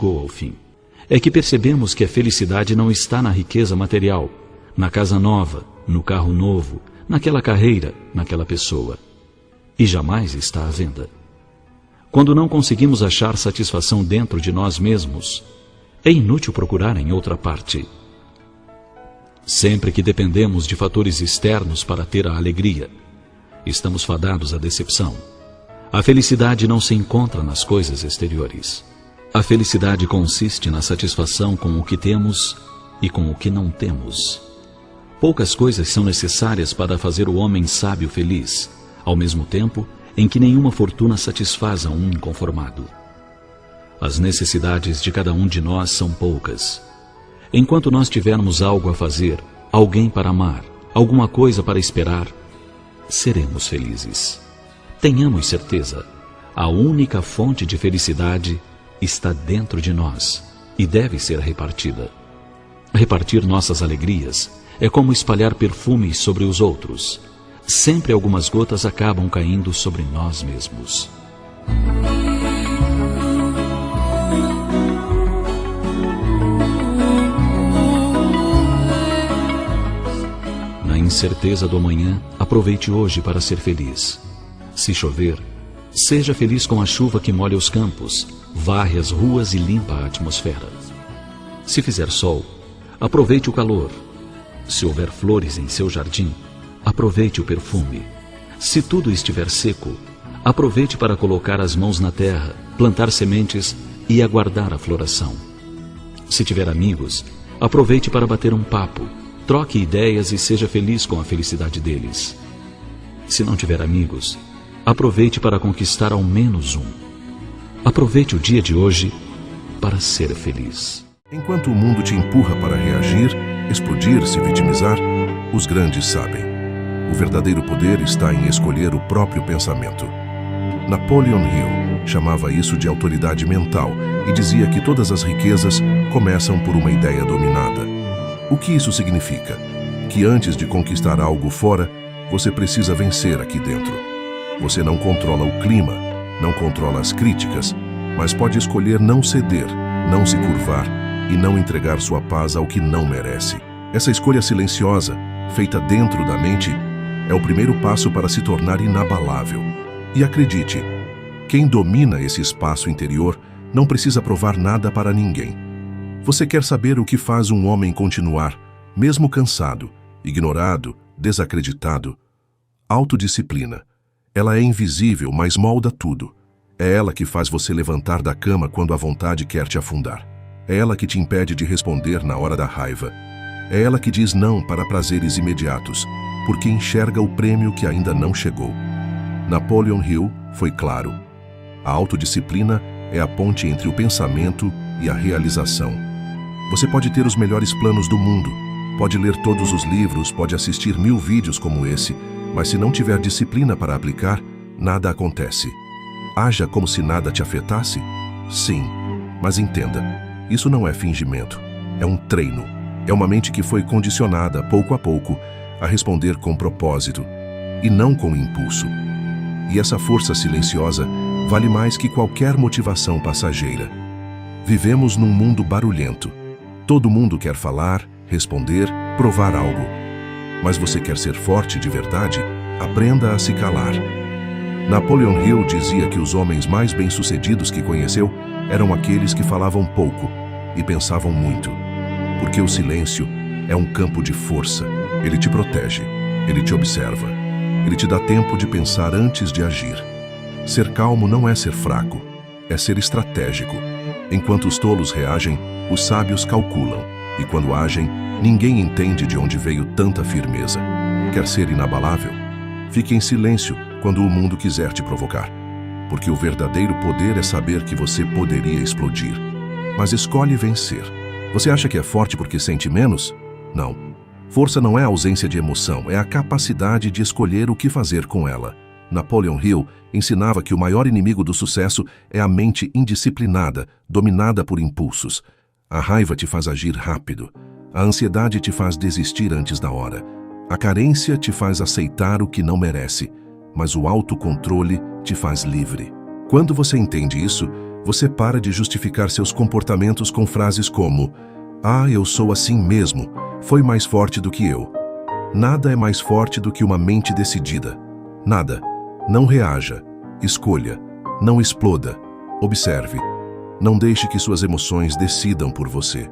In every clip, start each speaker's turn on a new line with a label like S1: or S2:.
S1: chegou ao fim. É que percebemos que a felicidade não está na riqueza material, na casa nova, no carro novo, naquela carreira, naquela pessoa. E jamais está à venda. Quando não conseguimos achar satisfação dentro de nós mesmos, é inútil procurar em outra parte. Sempre que dependemos de fatores externos para ter a alegria, estamos fadados à decepção. A felicidade não se encontra nas coisas exteriores. A felicidade consiste na satisfação com o que temos e com o que não temos. Poucas coisas são necessárias para fazer o homem sábio feliz, ao mesmo tempo em que nenhuma fortuna satisfaz a um inconformado. As necessidades de cada um de nós são poucas. Enquanto nós tivermos algo a fazer, alguém para amar, alguma coisa para esperar, seremos felizes. Tenhamos certeza, a única fonte de felicidade está dentro de nós e deve ser repartida. Repartir nossas alegrias é como espalhar perfumes sobre os outros. Sempre algumas gotas acabam caindo sobre nós mesmos. Na incerteza do amanhã, aproveite hoje para ser feliz. Se chover, seja feliz com a chuva que molha os campos, varre as ruas e limpa a atmosfera. Se fizer sol, aproveite o calor. Se houver flores em seu jardim, aproveite o perfume. Se tudo estiver seco, aproveite para colocar as mãos na terra, plantar sementes e aguardar a floração. Se tiver amigos, aproveite para bater um papo, troque ideias e seja feliz com a felicidade deles. Se não tiver amigos, aproveite para conquistar ao menos um. Aproveite o dia de hoje para ser feliz.
S2: Enquanto o mundo te empurra para reagir, explodir, se vitimizar, os grandes sabem. O verdadeiro poder está em escolher o próprio pensamento. Napoleon Hill chamava isso de autoridade mental e dizia que todas as riquezas começam por uma ideia dominada. O que isso significa? Que antes de conquistar algo fora, você precisa vencer aqui dentro. Você não controla o clima, não controla as críticas, mas pode escolher não ceder, não se curvar e não entregar sua paz ao que não merece. Essa escolha silenciosa, feita dentro da mente, é o primeiro passo para se tornar inabalável. E acredite, quem domina esse espaço interior não precisa provar nada para ninguém. Você quer saber o que faz um homem continuar, mesmo cansado, ignorado, desacreditado? Autodisciplina. Ela é invisível, mas molda tudo. É ela que faz você levantar da cama quando a vontade quer te afundar. É ela que te impede de responder na hora da raiva. É ela que diz não para prazeres imediatos, porque enxerga o prêmio que ainda não chegou. Napoleon Hill foi claro. A autodisciplina é a ponte entre o pensamento e a realização. Você pode ter os melhores planos do mundo, pode ler todos os livros, pode assistir 1000 vídeos como esse, mas se não tiver disciplina para aplicar, nada acontece. Haja como se nada te afetasse? Sim, mas entenda, isso não é fingimento, é um treino. É uma mente que foi condicionada, pouco a pouco, a responder com propósito, e não com impulso. E essa força silenciosa vale mais que qualquer motivação passageira. Vivemos num mundo barulhento. Todo mundo quer falar, responder, provar algo. Mas você quer ser forte de verdade? Aprenda a se calar. Napoleon Hill dizia que os homens mais bem-sucedidos que conheceu eram aqueles que falavam pouco e pensavam muito. Porque o silêncio é um campo de força. Ele te protege, ele te observa, ele te dá tempo de pensar antes de agir. Ser calmo não é ser fraco, é ser estratégico. Enquanto os tolos reagem, os sábios calculam, e quando agem, ninguém entende de onde veio tanta firmeza. Quer ser inabalável? Fique em silêncio quando o mundo quiser te provocar, porque o verdadeiro poder é saber que você poderia explodir. Mas escolhe vencer. Você acha que é forte porque sente menos? Não. Força não é a ausência de emoção, é a capacidade de escolher o que fazer com ela. Napoleon Hill ensinava que o maior inimigo do sucesso é a mente indisciplinada, dominada por impulsos. A raiva te faz agir rápido. A ansiedade te faz desistir antes da hora. A carência te faz aceitar o que não merece. Mas o autocontrole te faz livre. Quando você entende isso, Você para de justificar seus comportamentos com frases como: "Ah, eu sou assim mesmo, foi mais forte do que eu." Nada é mais forte do que uma mente decidida. Nada. Não reaja. Escolha. Não exploda. Observe. Não deixe que suas emoções decidam por você.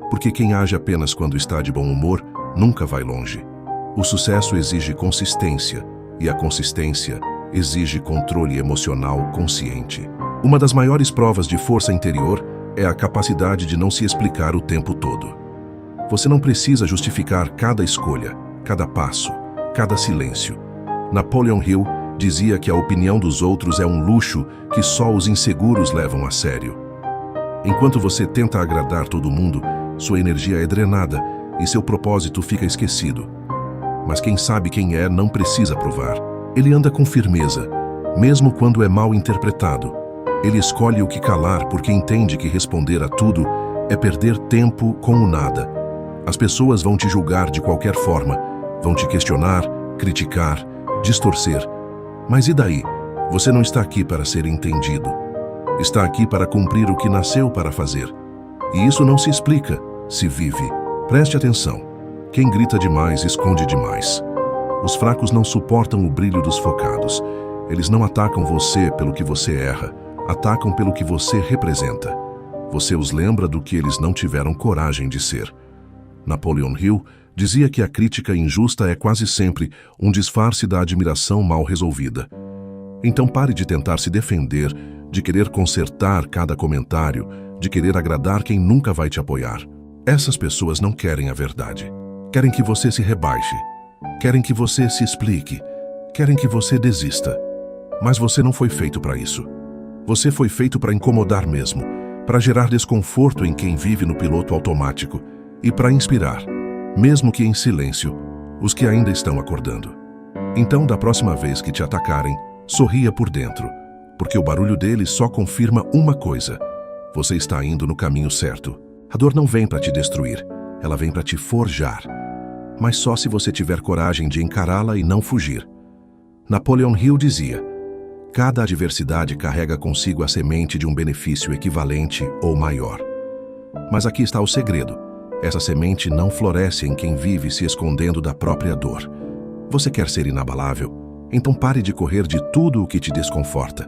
S2: Porque quem age apenas quando está de bom humor nunca vai longe. O sucesso exige consistência, e a consistência exige controle emocional consciente. Uma das maiores provas de força interior é a capacidade de não se explicar o tempo todo. Você não precisa justificar cada escolha, cada passo, cada silêncio. Napoleon Hill dizia que a opinião dos outros é um luxo que só os inseguros levam a sério. Enquanto você tenta agradar todo mundo, sua energia é drenada e seu propósito fica esquecido. Mas quem sabe quem é não precisa provar. Ele anda com firmeza, mesmo quando é mal interpretado. Ele escolhe o que calar porque entende que responder a tudo é perder tempo com o nada. As pessoas vão te julgar de qualquer forma, vão te questionar, criticar, distorcer. Mas e daí? Você não está aqui para ser entendido. Está aqui para cumprir o que nasceu para fazer. E isso não se explica, se vive. Preste atenção. Quem grita demais esconde demais. Os fracos não suportam o brilho dos focados. Eles não atacam você pelo que você erra, atacam pelo que você representa. Você os lembra do que eles não tiveram coragem de ser. Napoleon Hill dizia que a crítica injusta é quase sempre um disfarce da admiração mal resolvida. Então pare de tentar se defender, de querer consertar cada comentário, de querer agradar quem nunca vai te apoiar. Essas pessoas não querem a verdade. Querem que você se rebaixe. Querem que você se explique. Querem que você desista. Mas você não foi feito para isso. Você foi feito para incomodar mesmo, para gerar desconforto em quem vive no piloto automático e para inspirar, mesmo que em silêncio, os que ainda estão acordando. Então, da próxima vez que te atacarem, sorria por dentro, porque o barulho deles só confirma uma coisa: você está indo no caminho certo. A dor não vem para te destruir, ela vem para te forjar. Mas só se você tiver coragem de encará-la e não fugir. Napoleon Hill dizia: cada adversidade carrega consigo a semente de um benefício equivalente ou maior. Mas aqui está o segredo. Essa semente não floresce em quem vive se escondendo da própria dor. Você quer ser inabalável? Então pare de correr de tudo o que te desconforta.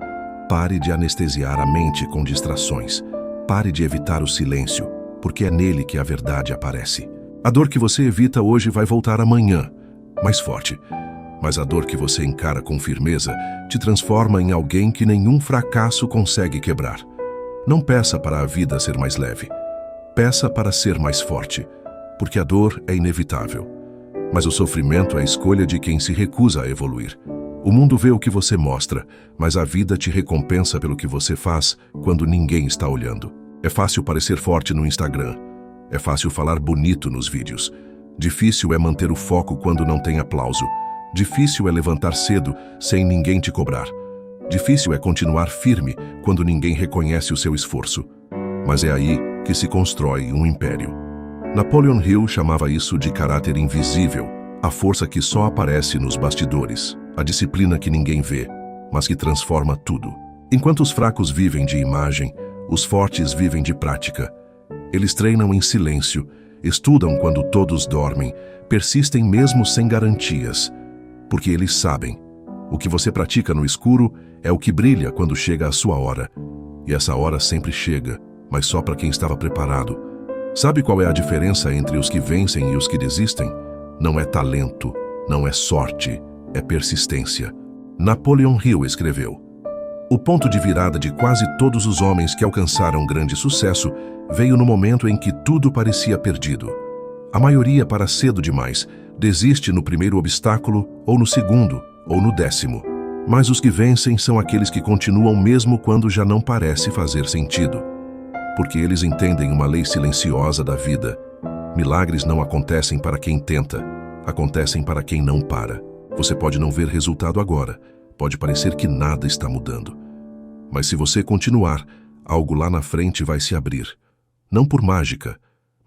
S2: Pare de anestesiar a mente com distrações. Pare de evitar o silêncio, porque é nele que a verdade aparece. A dor que você evita hoje vai voltar amanhã, mais forte. Mas a dor que você encara com firmeza te transforma em alguém que nenhum fracasso consegue quebrar. Não peça para a vida ser mais leve. Peça para ser mais forte, porque a dor é inevitável. Mas o sofrimento é a escolha de quem se recusa a evoluir. O mundo vê o que você mostra, mas a vida te recompensa pelo que você faz quando ninguém está olhando. É fácil parecer forte no Instagram. É fácil falar bonito nos vídeos. Difícil é manter o foco quando não tem aplauso. Difícil é levantar cedo sem ninguém te cobrar. Difícil é continuar firme quando ninguém reconhece o seu esforço. Mas é aí que se constrói um império. Napoleon Hill chamava isso de caráter invisível, a força que só aparece nos bastidores, a disciplina que ninguém vê, mas que transforma tudo. Enquanto os fracos vivem de imagem, os fortes vivem de prática. Eles treinam em silêncio, estudam quando todos dormem, persistem mesmo sem garantias, porque eles sabem. O que você pratica no escuro é o que brilha quando chega a sua hora. E essa hora sempre chega, mas só para quem estava preparado. Sabe qual é a diferença entre os que vencem e os que desistem? Não é talento, não é sorte, é persistência. Napoleon Hill escreveu: o ponto de virada de quase todos os homens que alcançaram grande sucesso veio no momento em que tudo parecia perdido. A maioria, para cedo demais, desiste no primeiro obstáculo, ou no segundo, ou no 10º. Mas os que vencem são aqueles que continuam mesmo quando já não parece fazer sentido. Porque eles entendem uma lei silenciosa da vida. Milagres não acontecem para quem tenta, acontecem para quem não para. Você pode não ver resultado agora, pode parecer que nada está mudando. Mas se você continuar, algo lá na frente vai se abrir. Não por mágica,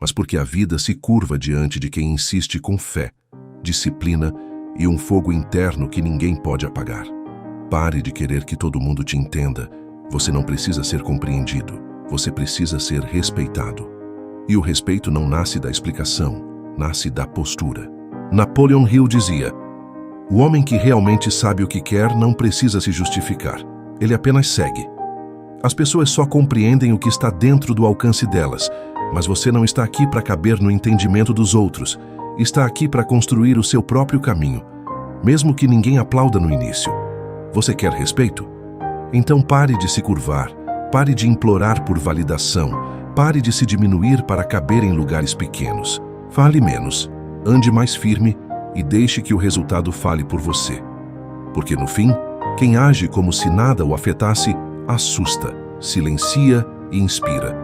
S2: mas porque a vida se curva diante de quem insiste com fé, disciplina e um fogo interno que ninguém pode apagar. Pare de querer que todo mundo te entenda Você não precisa ser compreendido, você precisa ser respeitado. E o respeito não nasce da explicação, nasce da postura. Napoleon Hill dizia: o homem que realmente sabe o que quer não precisa se justificar, ele apenas segue. As pessoas só compreendem o que está dentro do alcance delas, mas você não está aqui para caber no entendimento dos outros, está aqui para construir o seu próprio caminho, mesmo que ninguém aplauda no início. Você quer respeito? Então pare de se curvar, pare de implorar por validação, pare de se diminuir para caber em lugares pequenos. Fale menos, ande mais firme e deixe que o resultado fale por você. Porque no fim, quem age como se nada o afetasse, assusta, silencia e inspira,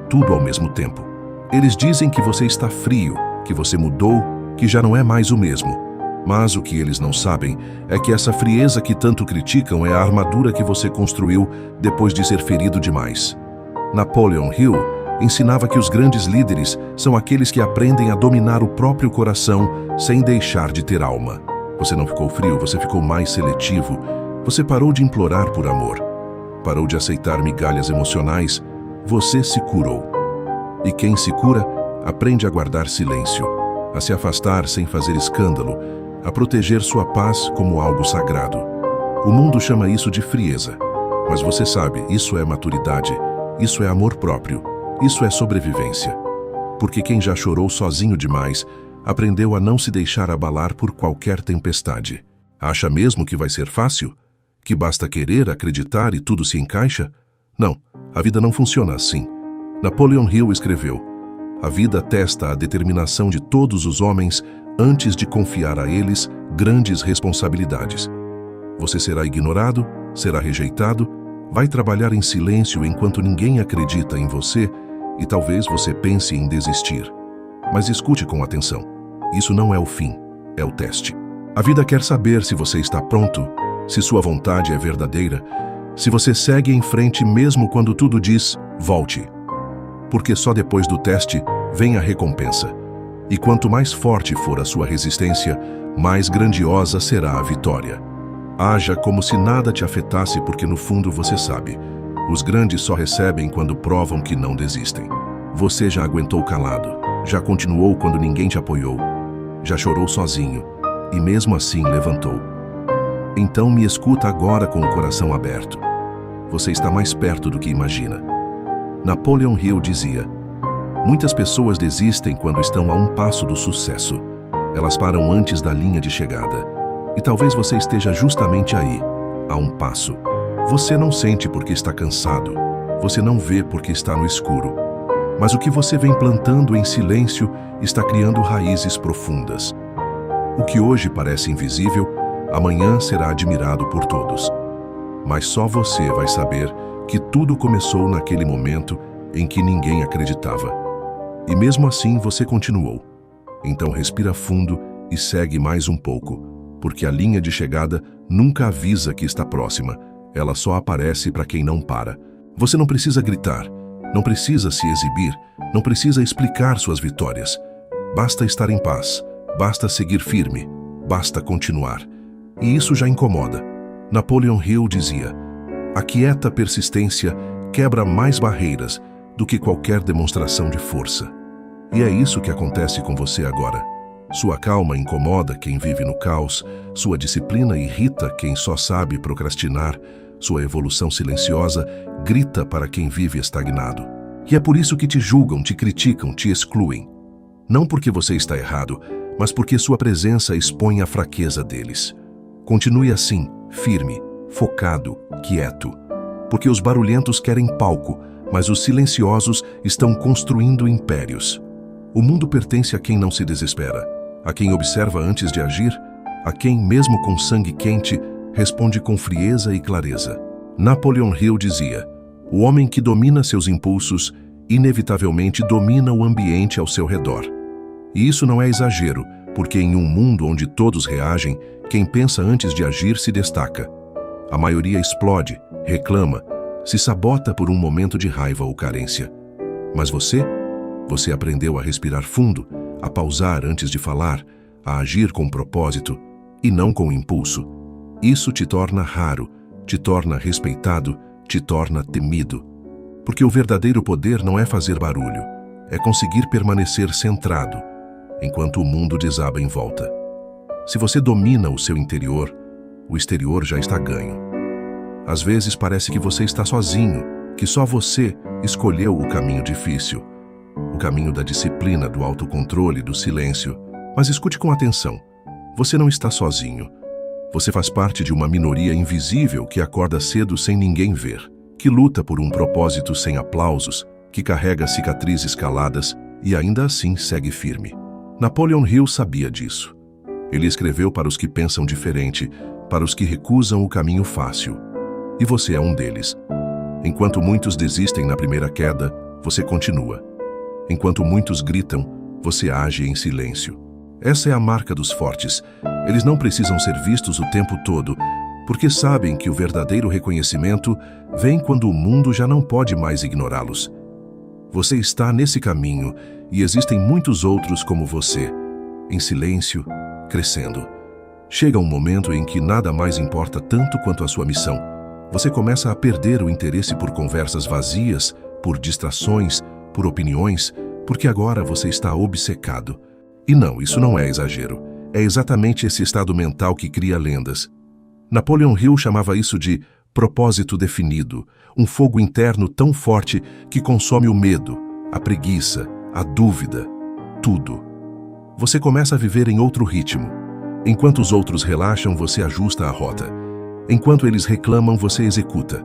S2: tudo ao mesmo tempo. Eles dizem que você está frio, que você mudou, que já não é mais o mesmo. Mas o que eles não sabem é que essa frieza que tanto criticam é a armadura que você construiu depois de ser ferido demais. Napoleon Hill ensinava que os grandes líderes são aqueles que aprendem a dominar o próprio coração sem deixar de ter alma. Você não ficou frio, você ficou mais seletivo. Você parou de implorar por amor. Parou de aceitar migalhas emocionais. Você se curou. E quem se cura, aprende a guardar silêncio, a se afastar sem fazer escândalo, a proteger sua paz como algo sagrado. O mundo chama isso de frieza. Mas você sabe, isso é maturidade, isso é amor próprio, isso é sobrevivência. Porque quem já chorou sozinho demais, aprendeu a não se deixar abalar por qualquer tempestade. Acha mesmo que vai ser fácil? Que basta querer, acreditar e tudo se encaixa? Não, a vida não funciona assim. Napoleon Hill escreveu: a vida testa a determinação de todos os homens antes de confiar a eles grandes responsabilidades. Você será ignorado, será rejeitado, vai trabalhar em silêncio enquanto ninguém acredita em você e talvez você pense em desistir. Mas escute com atenção. Isso não é o fim, é o teste. A vida quer saber se você está pronto, se sua vontade é verdadeira, se você segue em frente mesmo quando tudo diz, volte. Porque só depois do teste vem a recompensa. E quanto mais forte for a sua resistência, mais grandiosa será a vitória. Haja como se nada te afetasse, porque no fundo você sabe. Os grandes só recebem quando provam que não desistem. Você já aguentou calado, já continuou quando ninguém te apoiou, já chorou sozinho e mesmo assim levantou. Então me escuta agora com o coração aberto. Você está mais perto do que imagina. Napoleon Hill dizia: muitas pessoas desistem quando estão a um passo do sucesso. Elas param antes da linha de chegada. E talvez você esteja justamente aí, a um passo. Você não sente porque está cansado. Você não vê porque está no escuro. Mas o que você vem plantando em silêncio está criando raízes profundas. O que hoje parece invisível, amanhã será admirado por todos. Mas só você vai saber que tudo começou naquele momento em que ninguém acreditava. E mesmo assim você continuou. Então respira fundo e segue mais um pouco, porque a linha de chegada nunca avisa que está próxima, ela só aparece para quem não para. Você não precisa gritar, não precisa se exibir, não precisa explicar suas vitórias. Basta estar em paz, basta seguir firme, basta continuar. E isso já incomoda. Napoleon Hill dizia: a quieta persistência quebra mais barreiras do que qualquer demonstração de força. E é isso que acontece com você agora. Sua calma incomoda quem vive no caos, sua disciplina irrita quem só sabe procrastinar, sua evolução silenciosa grita para quem vive estagnado. E é por isso que te julgam, te criticam, te excluem. Não porque você está errado, mas porque sua presença expõe a fraqueza deles. Continue assim, firme, focado, quieto. Porque os barulhentos querem palco, mas os silenciosos estão construindo impérios. O mundo pertence a quem não se desespera, a quem observa antes de agir, a quem, mesmo com sangue quente, responde com frieza e clareza. Napoleon Hill dizia: o homem que domina seus impulsos, inevitavelmente domina o ambiente ao seu redor. E isso não é exagero, porque em um mundo onde todos reagem, quem pensa antes de agir se destaca. A maioria explode, reclama, se sabota por um momento de raiva ou carência. Mas você aprendeu a respirar fundo, a pausar antes de falar, a agir com propósito e não com impulso. Isso te torna raro, te torna respeitado te torna temido. Porque o verdadeiro poder não é fazer barulho, é conseguir permanecer centrado, enquanto o mundo desaba em volta. Se você domina o seu interior, o exterior já está ganho. Às vezes parece que você está sozinho, que só você escolheu o caminho difícil, o caminho da disciplina, do autocontrole, do silêncio. Mas escute com atenção, você não está sozinho. Você faz parte de uma minoria invisível que acorda cedo sem ninguém ver, que luta por um propósito sem aplausos, que carrega cicatrizes caladas e ainda assim segue firme. Napoleon Hill sabia disso. Ele escreveu para os que pensam diferente, para os que recusam o caminho fácil. E você é um deles. Enquanto muitos desistem na primeira queda, você continua. Enquanto muitos gritam, você age em silêncio. Essa é a marca dos fortes. Eles não precisam ser vistos o tempo todo, porque sabem que o verdadeiro reconhecimento vem quando o mundo já não pode mais ignorá-los. Você está nesse caminho e existem muitos outros como você, em silêncio, crescendo. Chega um momento em que nada mais importa tanto quanto a sua missão. Você começa a perder o interesse por conversas vazias, por distrações, por opiniões, porque agora você está obcecado. E não, isso não é exagero. É exatamente esse estado mental que cria lendas. Napoleon Hill chamava isso de propósito definido, um fogo interno tão forte que consome o medo, a preguiça, a dúvida, tudo. Você começa a viver em outro ritmo. Enquanto os outros relaxam, você ajusta a rota. Enquanto eles reclamam, você executa.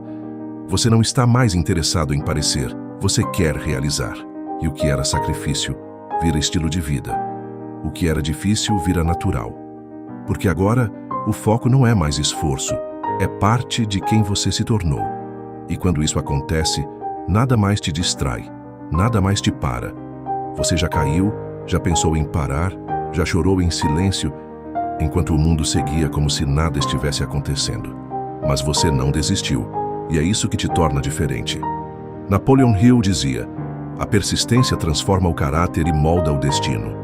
S2: Você não está mais interessado em parecer, você quer realizar. E o que era sacrifício vira estilo de vida. O que era difícil vira natural. Porque agora, o foco não é mais esforço, é parte de quem você se tornou. E quando isso acontece, nada mais te distrai, nada mais te para. Você já caiu, já pensou em parar, já chorou em silêncio, enquanto o mundo seguia como se nada estivesse acontecendo. Mas você não desistiu, e é isso que te torna diferente. Napoleon Hill dizia: a persistência transforma o caráter e molda o destino.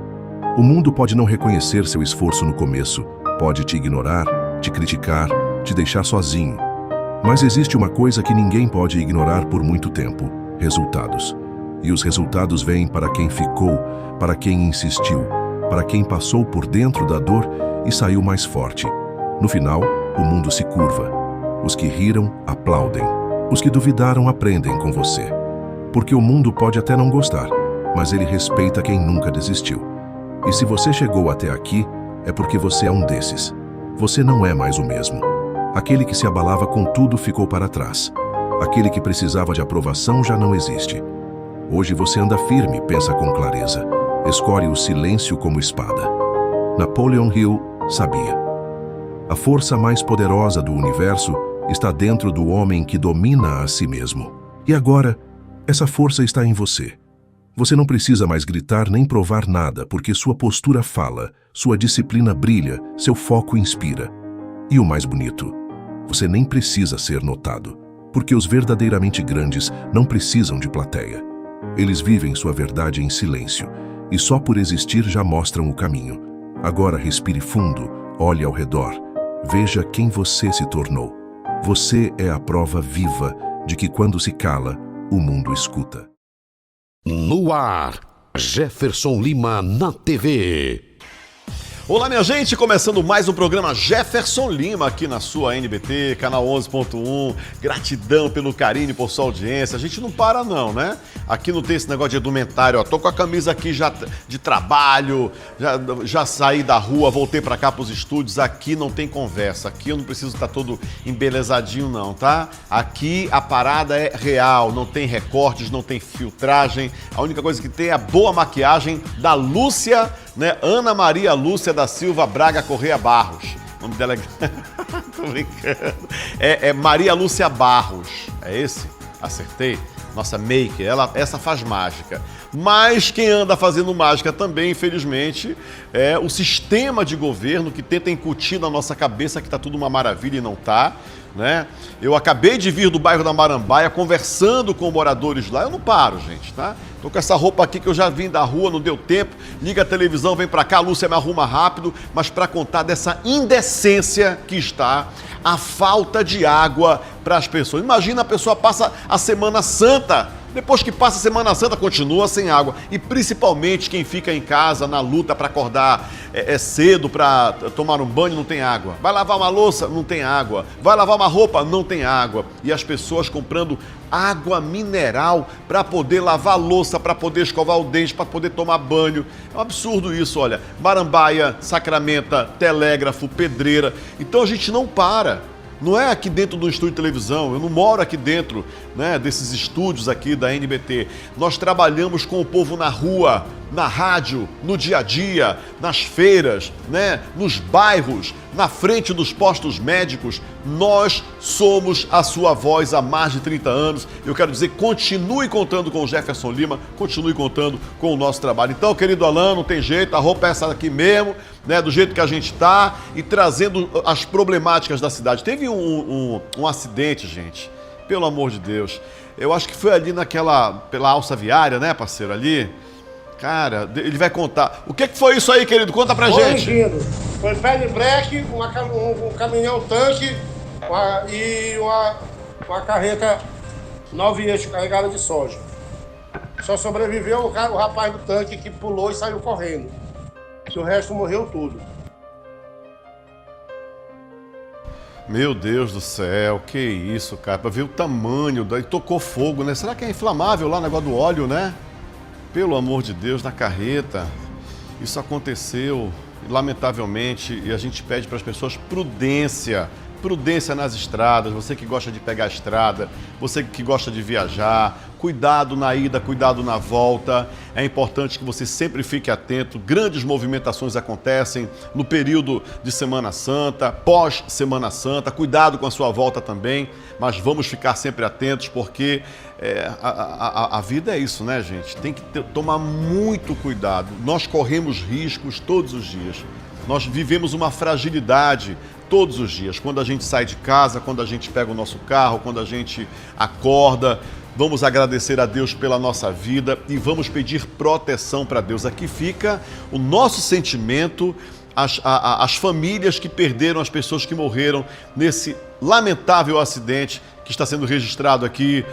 S2: O mundo pode não reconhecer seu esforço no começo, pode te ignorar, te criticar, te deixar sozinho. Mas existe uma coisa que ninguém pode ignorar por muito tempo: resultados. E os resultados vêm para quem ficou, para quem insistiu, para quem passou por dentro da dor e saiu mais forte. No final, o mundo se curva. Os que riram, aplaudem. Os que duvidaram, aprendem com você. Porque o mundo pode até não gostar, mas ele respeita quem nunca desistiu. E se você chegou até aqui, é porque você é um desses. Você não é mais o mesmo. Aquele que se abalava com tudo ficou para trás. Aquele que precisava de aprovação já não existe. Hoje você anda firme, pensa com clareza. Escolhe o silêncio como espada. Napoleon Hill sabia. A força mais poderosa do universo está dentro do homem que domina a si mesmo. E agora, essa força está em você. Você não precisa mais gritar nem provar nada, porque sua postura fala, sua disciplina brilha, seu foco inspira. E o mais bonito, você nem precisa ser notado, porque os verdadeiramente grandes não precisam de plateia. Eles vivem sua verdade em silêncio, e só por existir já mostram o caminho. Agora respire fundo, olhe ao redor, veja quem você se tornou. Você é a prova viva de que quando se cala, o mundo escuta.
S3: No ar, Jefferson Lima na TV.
S4: Olá, minha gente, começando mais um programa Jefferson Lima aqui na sua NBT, canal 11.1. Gratidão pelo carinho e por sua audiência. A gente não para não, né? Aqui não tem esse negócio de indumentário, ó. Tô com a camisa aqui já de trabalho, já saí da rua, voltei pra cá pros estúdios. Aqui não tem conversa, aqui eu não preciso estar todo embelezadinho não, tá? Aqui a parada é real, não tem recortes, não tem filtragem. A única coisa que tem é a boa maquiagem da Lúcia, né? Ana Maria Lúcia da Silva Braga Correia Barros. O nome dela é... Tô brincando. É Maria Lúcia Barros. É esse? Acertei? Nossa maker, essa faz mágica. Mas quem anda fazendo mágica também, infelizmente, é o sistema de governo que tenta incutir na nossa cabeça que tá tudo uma maravilha e não tá. né? Eu acabei de vir do bairro da Marambaia conversando com moradores lá. Eu não paro, gente, tá? Tô com essa roupa aqui que eu já vim da rua, não deu tempo. Liga a televisão, vem pra cá, a Lúcia me arruma rápido, mas para contar dessa indecência que está a falta de água para as pessoas. Imagina, a pessoa passa a Semana Santa, depois que passa a Semana Santa continua sem água, e principalmente quem fica em casa na luta para acordar cedo, para tomar um banho, não tem água. Vai lavar uma louça, não tem água. Vai lavar uma roupa, não tem água. E as pessoas comprando água mineral para poder lavar louça, para poder escovar o dente, para poder tomar banho. É um absurdo isso, olha. Marambaia, Sacramento, Telégrafo, Pedreira. Então a gente não para. Não é aqui dentro do estúdio de televisão, eu não moro aqui dentro, né, desses estúdios aqui da NBT. Nós trabalhamos com o povo na rua, na rádio, no dia a dia, nas feiras, né, nos bairros, na frente dos postos médicos. Nós somos a sua voz há mais de 30 anos. Eu quero dizer, continue contando com o Jefferson Lima, continue contando com o nosso trabalho. Então, querido Alan, não tem jeito, a roupa é essa aqui mesmo, né, do jeito que a gente está, e trazendo as problemáticas da cidade. Teve um acidente, gente, pelo amor de Deus. Eu acho que foi ali pela alça viária, né, parceiro, ali. Cara, ele vai contar. O que foi isso aí, querido? Conta pra gente.
S5: Foi pé de breque, um caminhão-tanque e uma carreta 9 eixos carregada de soja. Só sobreviveu o rapaz do tanque que pulou e saiu correndo. O resto morreu tudo.
S4: Meu Deus do céu, que isso, cara. Pra ver o tamanho, daí tocou fogo, né? Será que é inflamável lá o negócio do óleo, né? Pelo amor de Deus, na carreta. Isso aconteceu, lamentavelmente, e a gente pede para as pessoas prudência. Prudência nas estradas, você que gosta de pegar a estrada, você que gosta de viajar, cuidado na ida, cuidado na volta. É importante que você sempre fique atento. Grandes movimentações acontecem no período de Semana Santa, pós-Semana Santa. Cuidado com a sua volta também, mas vamos ficar sempre atentos, porque a vida é isso, né, gente? Tem que tomar muito cuidado. Nós corremos riscos todos os dias. Nós vivemos uma fragilidade todos os dias. Quando a gente sai de casa, quando a gente pega o nosso carro, quando a gente acorda, vamos agradecer a Deus pela nossa vida e vamos pedir proteção para Deus. Aqui fica o nosso sentimento, as famílias que perderam, as pessoas que morreram nesse lamentável acidente que está sendo registrado aqui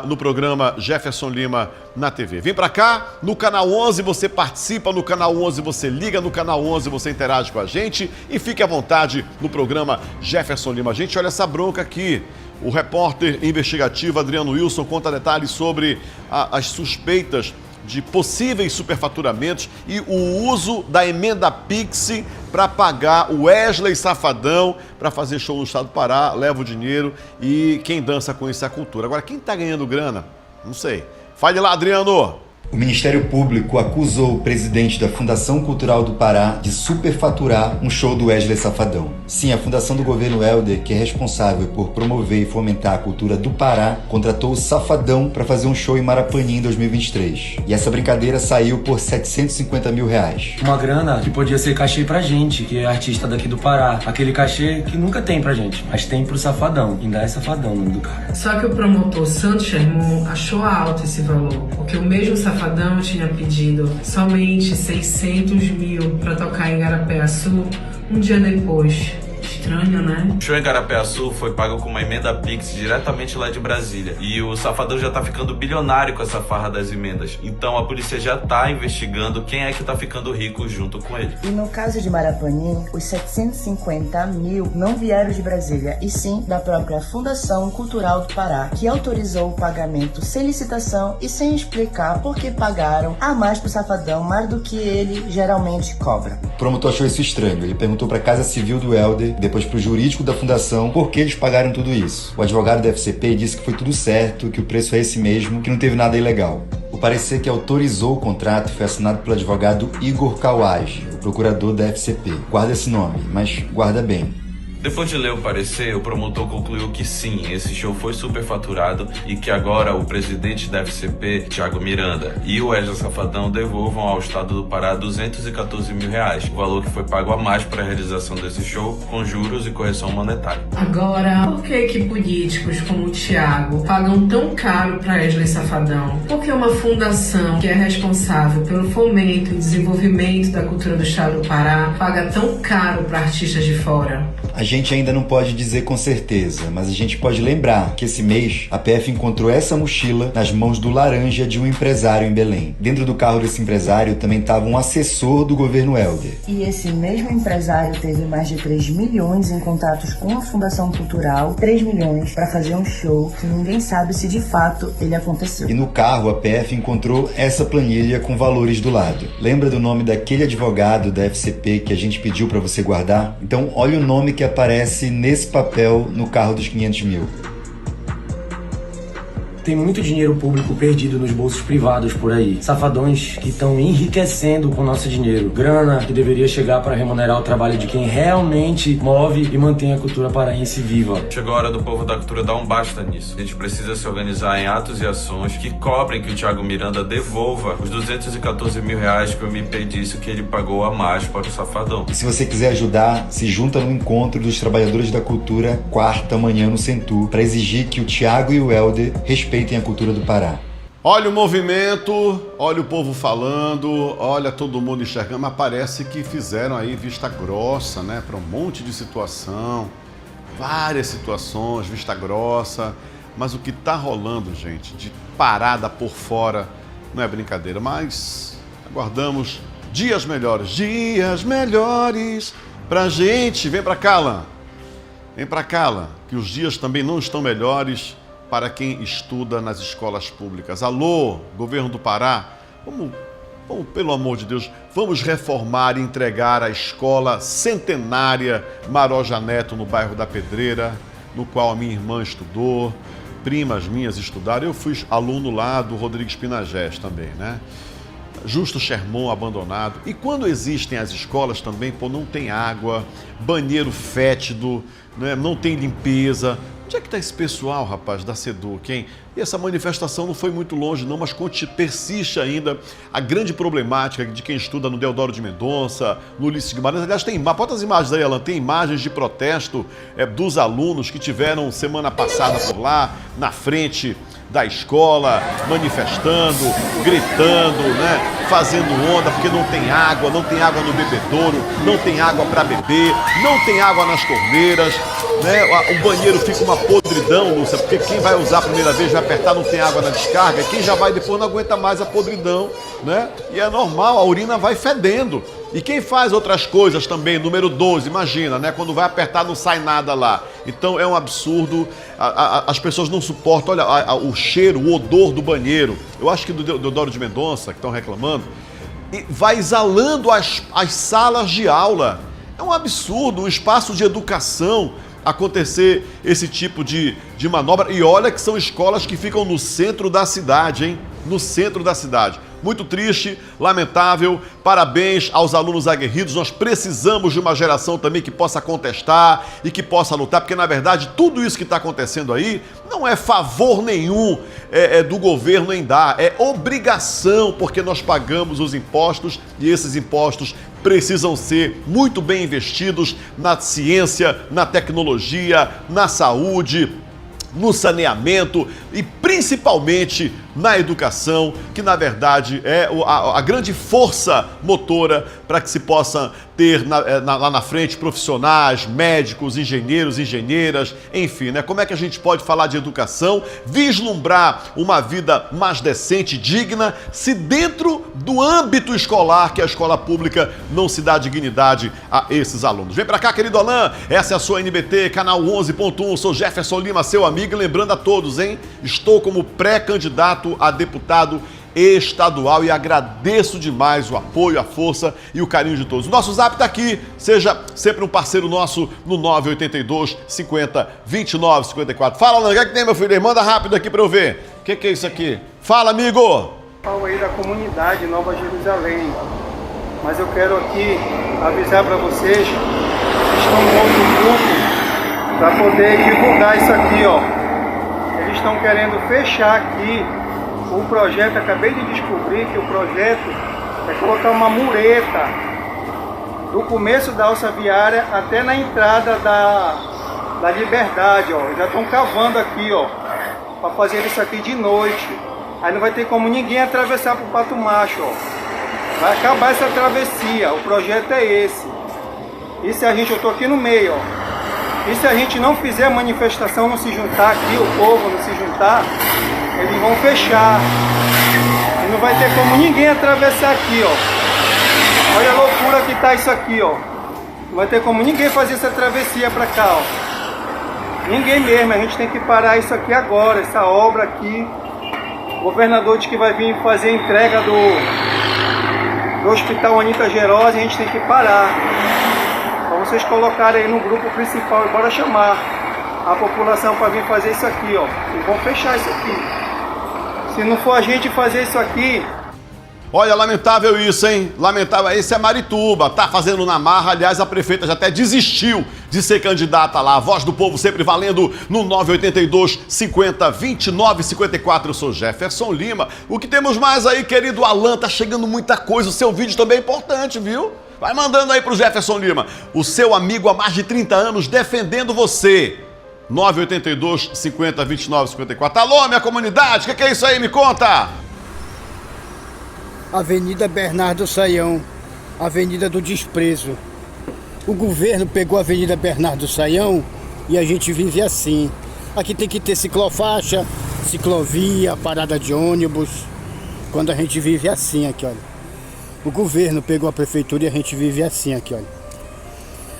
S4: no programa Jefferson Lima na TV. Vem para cá, no Canal 11 você participa, no Canal 11 você liga, no Canal 11 você interage com a gente e fique à vontade no programa Jefferson Lima. Gente, olha essa bronca aqui. O repórter investigativo Adriano Wilson conta detalhes sobre as suspeitas de possíveis superfaturamentos e o uso da emenda Pix para pagar o Wesley Safadão para fazer show no estado do Pará, leva o dinheiro e quem dança com isso é a cultura. Agora, quem está ganhando grana? Não sei. Fale lá, Adriano!
S6: O Ministério Público acusou o presidente da Fundação Cultural do Pará de superfaturar um show do Wesley Safadão. Sim, a Fundação do Governo Helder, que é responsável por promover e fomentar a cultura do Pará, contratou o Safadão para fazer um show em Marapanim em 2023. E essa brincadeira saiu por R$750 mil.
S7: Uma grana que podia ser cachê pra gente, que é artista daqui do Pará. Aquele cachê que nunca tem pra gente, mas tem pro Safadão. Ainda é Safadão o nome do cara.
S8: Só que o promotor Santos Sherman achou alto esse valor, porque o mesmo Safadão tinha pedido somente 600 mil para tocar em Garapé-Açu um dia depois. Estranho, né?
S9: O show em Garapé-Açu foi pago com uma emenda Pix diretamente lá de Brasília. E o Safadão já tá ficando bilionário com essa farra das emendas. Então a polícia já tá investigando quem é que tá ficando rico junto com ele.
S10: E no caso de Marapanim, os 750 mil não vieram de Brasília, e sim da própria Fundação Cultural do Pará, que autorizou o pagamento sem licitação e sem explicar por que pagaram a mais pro Safadão, mais do que ele geralmente cobra.
S6: O promotor achou isso estranho. Ele perguntou para a Casa Civil do Helder, depois para o jurídico da fundação, por que eles pagaram tudo isso. O advogado da FCP disse que foi tudo certo, que o preço é esse mesmo, que não teve nada ilegal. O parecer que autorizou o contrato foi assinado pelo advogado Igor Kawaj, o procurador da FCP. Guarda esse nome, mas guarda bem.
S9: Depois de ler o parecer, o promotor concluiu que sim, esse show foi superfaturado e que agora o presidente da FCP, Thiago Miranda, e o Wesley Safadão devolvam ao estado do Pará R$214 mil, o valor que foi pago a mais para a realização desse show, com juros e correção monetária.
S8: Agora, por que políticos como o Thiago pagam tão caro para Wesley Safadão? Por que uma fundação que é responsável pelo fomento e desenvolvimento da cultura do estado do Pará paga tão caro para artistas de fora?
S6: A gente ainda não pode dizer com certeza, mas a gente pode lembrar que esse mês a PF encontrou essa mochila nas mãos do Laranja de um empresário em Belém. Dentro do carro desse empresário também estava um assessor do governo Helder.
S10: E esse mesmo empresário teve mais de 3 milhões em contatos com a Fundação Cultural, 3 milhões para fazer um show que ninguém sabe se de fato ele aconteceu.
S6: E no carro a PF encontrou essa planilha com valores do lado. Lembra do nome daquele advogado da FCP que a gente pediu para você guardar? Então olha o nome que aparece nesse papel no carro dos 500 mil.
S7: Tem muito dinheiro público perdido nos bolsos privados por aí. Safadões que estão enriquecendo com nosso dinheiro. Grana que deveria chegar para remunerar o trabalho de quem realmente move e mantém a cultura paraense viva.
S9: Chegou a hora do povo da cultura dar um basta nisso. A gente precisa se organizar em atos e ações que cobrem que o Thiago Miranda devolva os R$214 mil que o MP disse que ele pagou a mais para o Safadão.
S6: E se você quiser ajudar, se junta no encontro dos trabalhadores da cultura quarta manhã no Centur para exigir que o Thiago e o Helder respeitem a cultura do Pará.
S4: Olha o movimento, olha o povo falando, olha todo mundo enxergando, mas parece que fizeram aí vista grossa, né, para um monte de situação, várias situações, vista grossa, mas o que tá rolando, gente, de parada por fora, não é brincadeira, mas aguardamos dias melhores pra gente. Vem pra cá, Alan, que os dias também não estão melhores para quem estuda nas escolas públicas. Alô, governo do Pará, vamos, pelo amor de Deus, vamos reformar e entregar a escola centenária Maroja Neto no bairro da Pedreira, no qual a minha irmã estudou, primas minhas estudaram. Eu fui aluno lá do Rodrigues Pinagés também, né? Justo Sherman abandonado. E quando existem as escolas também, não tem água, banheiro fétido, né? Não tem limpeza. Onde é que está esse pessoal, rapaz, da SEDUC, hein? E essa manifestação não foi muito longe, não, mas persiste ainda a grande problemática de quem estuda no Deodoro de Mendonça, no Ulisses Guimarães. Aliás, bota as imagens aí, Alan, tem imagens de protesto dos alunos que tiveram semana passada por lá, na frente da escola, manifestando, gritando, né? Fazendo onda, porque não tem água no bebedouro, não tem água para beber, não tem água nas torneiras, né? O banheiro fica uma podridão, Lúcia, porque quem vai usar a primeira vez vai apertar, não tem água na descarga, quem já vai depois não aguenta mais a podridão, né? E é normal, a urina vai fedendo. E quem faz outras coisas também, número 12, imagina, né? Quando vai apertar não sai nada lá. Então é um absurdo, as pessoas não suportam, olha o cheiro, o odor do banheiro. Eu acho que do Deodoro de Mendonça, que estão reclamando, e vai exalando as salas de aula. É um absurdo, um espaço de educação acontecer esse tipo de manobra. E olha que são escolas que ficam no centro da cidade, hein? No centro da cidade. Muito triste, lamentável, parabéns aos alunos aguerridos. Nós precisamos de uma geração também que possa contestar e que possa lutar, porque na verdade tudo isso que está acontecendo aí não é favor nenhum do governo em dar, é obrigação, porque nós pagamos os impostos e esses impostos precisam ser muito bem investidos na ciência, na tecnologia, na saúde, no saneamento e principalmente na educação, que na verdade é a grande força motora para que se possa ter lá na frente profissionais, médicos, engenheiros, engenheiras, enfim, né? Como é que a gente pode falar de educação, vislumbrar uma vida mais decente, digna, se dentro do âmbito escolar, que a escola pública não se dá dignidade a esses alunos? Vem pra cá, querido Alain, essa é a sua NBT, canal 11.1, sou Jefferson Lima, seu amigo, e lembrando a todos, hein? Estou como pré-candidato a deputado estadual e agradeço demais o apoio, a força e o carinho de todos. O nosso zap está aqui, seja sempre um parceiro nosso no 982 50 29 54. Fala, Alain, o que é que tem, meu filho? Manda rápido aqui para eu ver. O que é isso aqui? Fala, amigo!
S11: Falo aí da comunidade Nova Jerusalém, mas eu quero aqui avisar para vocês que estão no outro grupo para poder divulgar isso aqui, ó. Eles estão querendo fechar aqui o projeto. Acabei de descobrir que o projeto é colocar uma mureta do começo da alça viária até na entrada da Liberdade, ó. Já estão cavando aqui, ó, para fazer isso aqui de noite. Aí não vai ter como ninguém atravessar pro Pato Macho, ó. Vai acabar essa travessia, o projeto é esse. E se a gente, eu tô aqui no meio, ó. E se a gente não fizer a manifestação, não se juntar aqui, o povo não se juntar, eles vão fechar. E não vai ter como ninguém atravessar aqui, ó. Olha a loucura que tá isso aqui, ó. Não vai ter como ninguém fazer essa travessia pra cá, ó. Ninguém mesmo, a gente tem que parar isso aqui agora, essa obra aqui. O governador disse que vai vir fazer a entrega do Hospital Anita Gerosa, e a gente tem que parar. Para vocês colocarem aí no grupo principal e bora chamar a população para vir fazer isso aqui, ó. E vão fechar isso aqui. Se não for a gente fazer isso aqui...
S4: Olha, lamentável isso, hein? Lamentável. Esse é Marituba, tá fazendo na marra. Aliás, a prefeita já até desistiu de ser candidata lá. A Voz do Povo sempre valendo no 982 50 29 54. Eu sou Jefferson Lima. O que temos mais aí, querido Alan? Tá chegando muita coisa. O seu vídeo também é importante, viu? Vai mandando aí pro Jefferson Lima. O seu amigo há mais de 30 anos defendendo você. 982 50 29 54. Alô, minha comunidade, o que é isso aí? Me conta!
S12: Avenida Bernardo Saião, Avenida do Desprezo. O governo pegou a Avenida Bernardo Saião e a gente vive assim. Aqui tem que ter ciclofaixa, ciclovia, parada de ônibus. Quando a gente vive assim aqui, olha. O governo pegou a prefeitura e a gente vive assim aqui, olha.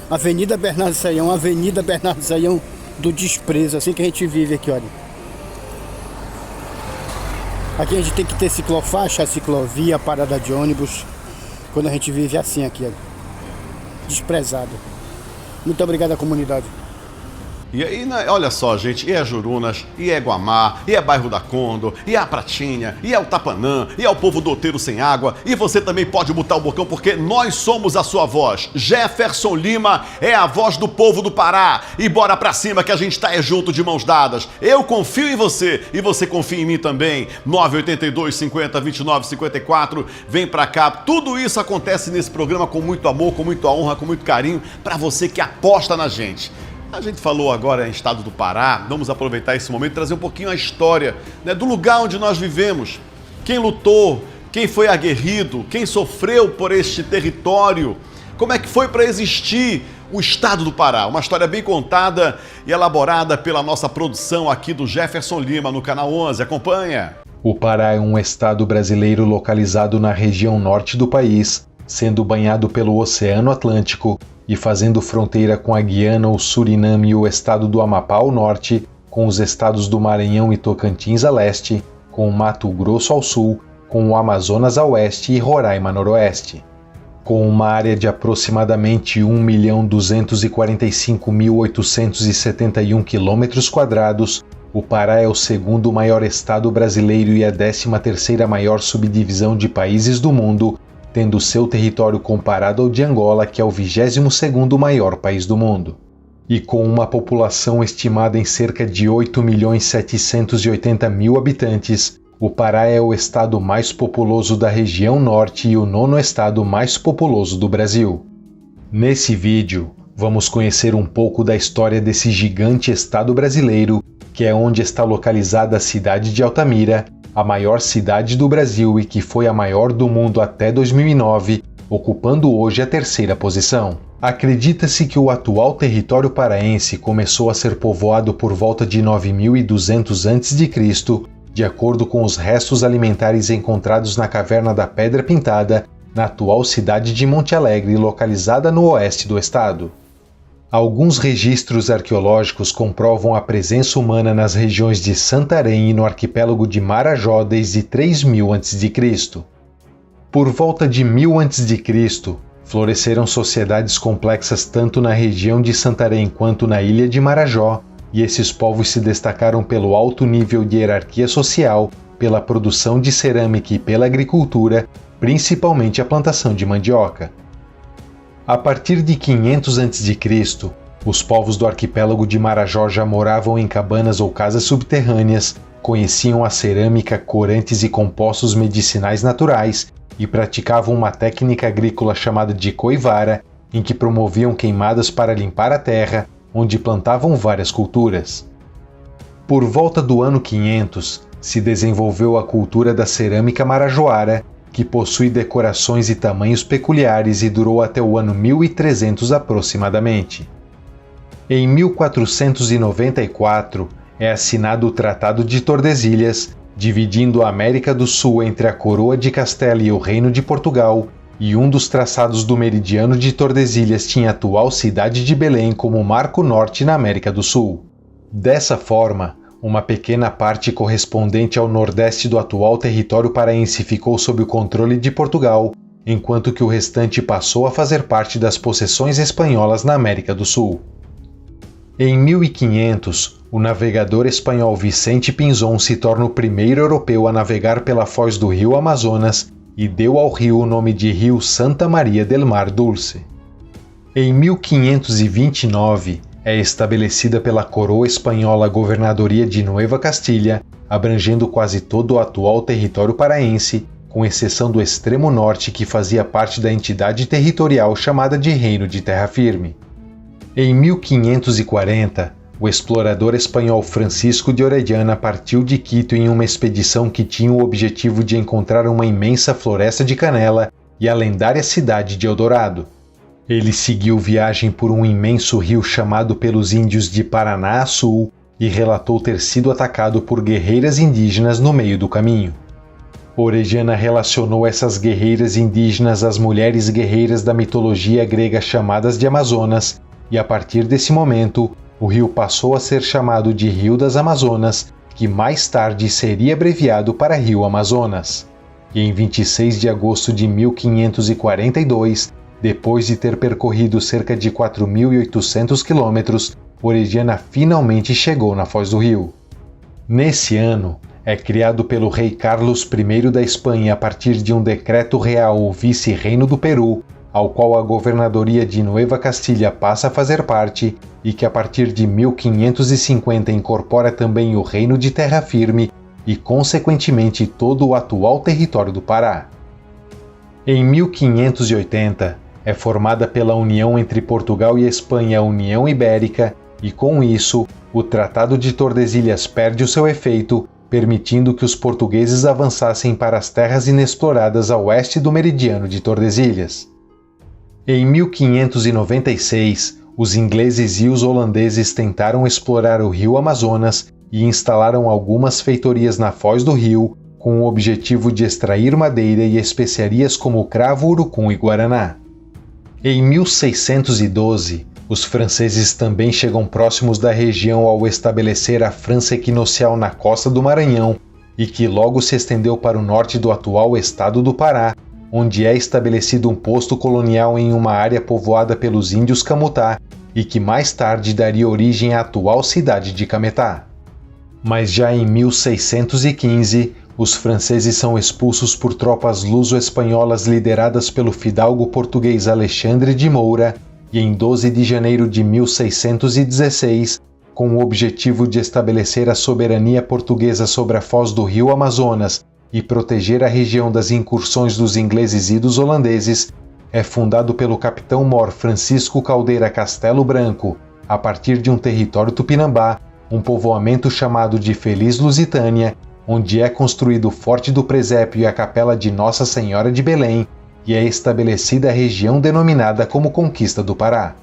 S12: Avenida Bernardo Saião, Avenida Bernardo Saião do Desprezo, assim que a gente vive aqui, olha. Aqui a gente tem que ter ciclofaixa, ciclovia, parada de ônibus. Quando a gente vive assim aqui, olha. Desprezado. Muito obrigado à comunidade.
S4: E aí, olha só, gente, e é Jurunas, e é Guamá, e é Bairro da Condor, e é a Pratinha, e é o Tapanã, e é o povo do Outeiro Sem Água. E você também pode botar o bocão, porque nós somos a sua voz. Jefferson Lima é a voz do povo do Pará. E bora pra cima que a gente tá junto de mãos dadas. Eu confio em você e você confia em mim também. 982 50 29 54. Vem pra cá. Tudo isso acontece nesse programa com muito amor, com muita honra, com muito carinho, pra você que aposta na gente. A gente falou agora em estado do Pará, vamos aproveitar esse momento e trazer um pouquinho a história, né, do lugar onde nós vivemos. Quem lutou, quem foi aguerrido, quem sofreu por este território, como é que foi para existir o estado do Pará. Uma história bem contada e elaborada pela nossa produção aqui do Jefferson Lima no Canal 11. Acompanha!
S13: O Pará é um estado brasileiro localizado na região norte do país, sendo banhado pelo Oceano Atlântico e fazendo fronteira com a Guiana, o Suriname e o estado do Amapá ao norte, com os estados do Maranhão e Tocantins a leste, com o Mato Grosso ao sul, com o Amazonas a oeste e Roraima a noroeste. Com uma área de aproximadamente 1.245.871 km², o Pará é o segundo maior estado brasileiro e a 13ª maior subdivisão de países do mundo, tendo seu território comparado ao de Angola, que é o 22º maior país do mundo. E com uma população estimada em cerca de 8.780.000 habitantes, o Pará é o estado mais populoso da região norte e o 9º estado mais populoso do Brasil. Nesse vídeo, vamos conhecer um pouco da história desse gigante estado brasileiro, que é onde está localizada a cidade de Altamira, a maior cidade do Brasil e que foi a maior do mundo até 2009, ocupando hoje a 3ª posição. Acredita-se que o atual território paraense começou a ser povoado por volta de 9.200 a.C., de acordo com os restos alimentares encontrados na Caverna da Pedra Pintada, na atual cidade de Monte Alegre, localizada no oeste do estado. Alguns registros arqueológicos comprovam a presença humana nas regiões de Santarém e no arquipélago de Marajó desde 3000 a.C. Por volta de 1000 a.C., floresceram sociedades complexas tanto na região de Santarém quanto na ilha de Marajó, e esses povos se destacaram pelo alto nível de hierarquia social, pela produção de cerâmica e pela agricultura, principalmente a plantação de mandioca. A partir de 500 a.C., Os povos do arquipélago de Marajó já moravam em cabanas ou casas subterrâneas, conheciam a cerâmica, corantes e compostos medicinais naturais e praticavam uma técnica agrícola chamada de coivara, em que promoviam queimadas para limpar a terra, onde plantavam várias culturas. Por volta do ano 500, se desenvolveu a cultura da cerâmica marajoara, que possui decorações e tamanhos peculiares e durou até o ano 1300 aproximadamente. Em 1494, é assinado o Tratado de Tordesilhas, dividindo a América do Sul entre a Coroa de Castela e o Reino de Portugal, e um dos traçados do meridiano de Tordesilhas tinha a atual cidade de Belém como marco norte na América do Sul. Dessa forma, uma pequena parte correspondente ao nordeste do atual território paraense ficou sob o controle de Portugal, enquanto que o restante passou a fazer parte das possessões espanholas na América do Sul. Em 1500, o navegador espanhol Vicente Pinzón se torna o primeiro europeu a navegar pela foz do rio Amazonas e deu ao rio o nome de Rio Santa Maria del Mar Dulce. Em 1529, é estabelecida pela coroa espanhola a governadoria de Nueva Castilha, abrangendo quase todo o atual território paraense, com exceção do extremo norte que fazia parte da entidade territorial chamada de Reino de Terra Firme. Em 1540, o explorador espanhol Francisco de Orellana partiu de Quito em uma expedição que tinha o objetivo de encontrar uma imensa floresta de canela e a lendária cidade de Eldorado. Ele seguiu viagem por um imenso rio chamado pelos índios de Paraná Sul e relatou ter sido atacado por guerreiras indígenas no meio do caminho. Orellana relacionou essas guerreiras indígenas às mulheres guerreiras da mitologia grega chamadas de Amazonas, e a partir desse momento, o rio passou a ser chamado de Rio das Amazonas, que mais tarde seria abreviado para Rio Amazonas. E em 26 de agosto de 1542, depois de ter percorrido cerca de 4.800 quilômetros, Orellana finalmente chegou na foz do rio. Nesse ano, é criado pelo rei Carlos I da Espanha a partir de um decreto real o vice-reino do Peru, ao qual a governadoria de Nueva Castilha passa a fazer parte e que a partir de 1550 incorpora também o Reino de Terra Firme e, consequentemente, todo o atual território do Pará. Em 1580, é formada pela união entre Portugal e Espanha a União Ibérica e, com isso, o Tratado de Tordesilhas perde o seu efeito, permitindo que os portugueses avançassem para as terras inexploradas a oeste do meridiano de Tordesilhas. Em 1596, os ingleses e os holandeses tentaram explorar o rio Amazonas e instalaram algumas feitorias na foz do rio, com o objetivo de extrair madeira e especiarias como cravo, urucum e guaraná. Em 1612, os franceses também chegam próximos da região ao estabelecer a França Equinocial na costa do Maranhão e que logo se estendeu para o norte do atual estado do Pará, onde é estabelecido um posto colonial em uma área povoada pelos índios Camutá e que mais tarde daria origem à atual cidade de Cametá. Mas já em 1615, os franceses são expulsos por tropas luso-espanholas lideradas pelo fidalgo português Alexandre de Moura e em 12 de janeiro de 1616, com o objetivo de estabelecer a soberania portuguesa sobre a foz do rio Amazonas e proteger a região das incursões dos ingleses e dos holandeses, é fundado pelo capitão-mor Francisco Caldeira Castelo Branco, a partir de um território tupinambá, um povoamento chamado de Feliz Lusitânia, onde é construído o Forte do Presépio e a Capela de Nossa Senhora de Belém, e é estabelecida a região denominada como Conquista do Pará.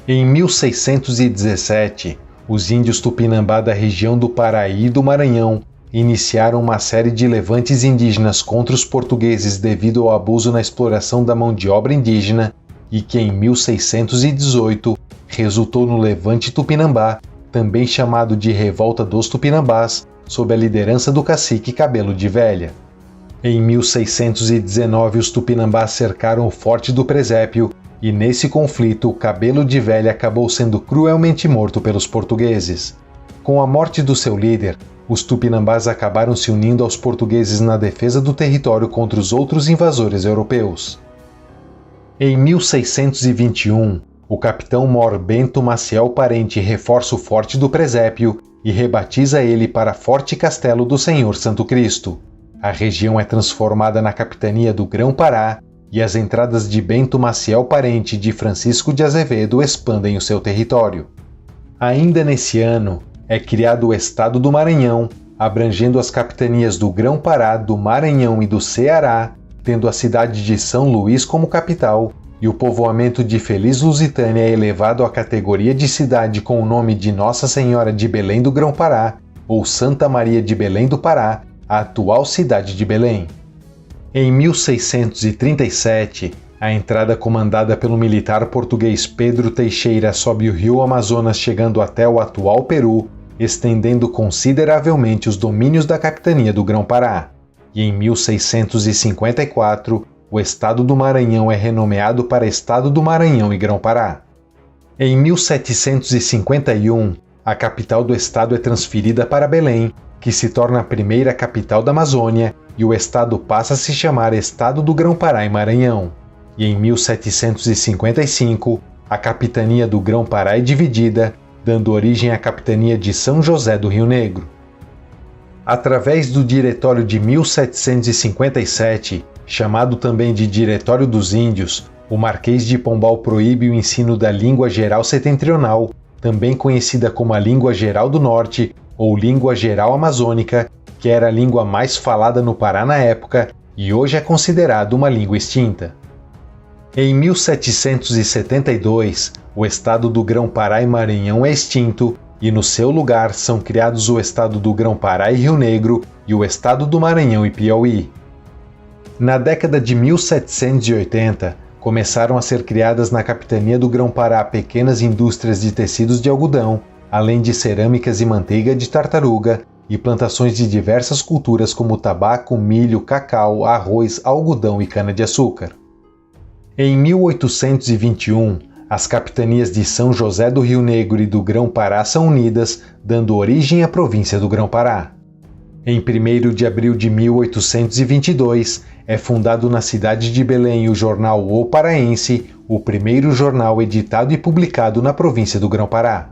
S13: Em 1617, os índios tupinambá da região do Paraí e do Maranhão iniciaram uma série de levantes indígenas contra os portugueses devido ao abuso na exploração da mão de obra indígena e que em 1618 resultou no Levante Tupinambá, também chamado de Revolta dos Tupinambás, sob a liderança do cacique Cabelo de Velha. Em 1619 os Tupinambás cercaram o Forte do Presépio e nesse conflito o Cabelo de Velha acabou sendo cruelmente morto pelos portugueses. Com a morte do seu líder, os Tupinambás acabaram se unindo aos portugueses na defesa do território contra os outros invasores europeus. Em 1621, o capitão Mor Bento Maciel Parente reforça o forte do presépio e rebatiza ele para Forte Castelo do Senhor Santo Cristo. A região é transformada na capitania do Grão-Pará e as entradas de Bento Maciel Parente e de Francisco de Azevedo expandem o seu território. Ainda nesse ano, é criado o Estado do Maranhão, abrangendo as capitanias do Grão-Pará, do Maranhão e do Ceará, tendo a cidade de São Luís como capital, e o povoamento de Feliz Lusitânia é elevado à categoria de cidade com o nome de Nossa Senhora de Belém do Grão-Pará, ou Santa Maria de Belém do Pará, a atual cidade de Belém. Em 1637, a entrada comandada pelo militar português Pedro Teixeira sobe o rio Amazonas chegando até o atual Peru, estendendo consideravelmente os domínios da capitania do Grão-Pará. E em 1654, o Estado do Maranhão é renomeado para Estado do Maranhão e Grão-Pará. Em 1751, a capital do estado é transferida para Belém, que se torna a primeira capital da Amazônia, e o estado passa a se chamar Estado do Grão-Pará e Maranhão. E em 1755, a capitania do Grão-Pará é dividida, dando origem à capitania de São José do Rio Negro. Através do Diretório de 1757, chamado também de Diretório dos Índios, o Marquês de Pombal proíbe o ensino da Língua Geral Setentrional, também conhecida como a Língua Geral do Norte ou Língua Geral Amazônica, que era a língua mais falada no Pará na época e hoje é considerada uma língua extinta. Em 1772, o estado do Grão-Pará e Maranhão é extinto e no seu lugar são criados o estado do Grão-Pará e Rio Negro e o estado do Maranhão e Piauí. Na década de 1780, começaram a ser criadas na capitania do Grão-Pará pequenas indústrias de tecidos de algodão, além de cerâmicas e manteiga de tartaruga, e plantações de diversas culturas como tabaco, milho, cacau, arroz, algodão e cana-de-açúcar. Em 1821, as capitanias de São José do Rio Negro e do Grão-Pará são unidas, dando origem à província do Grão-Pará. Em 1º de abril de 1822, é fundado na cidade de Belém o jornal O Paraense, o primeiro jornal editado e publicado na província do Grão-Pará.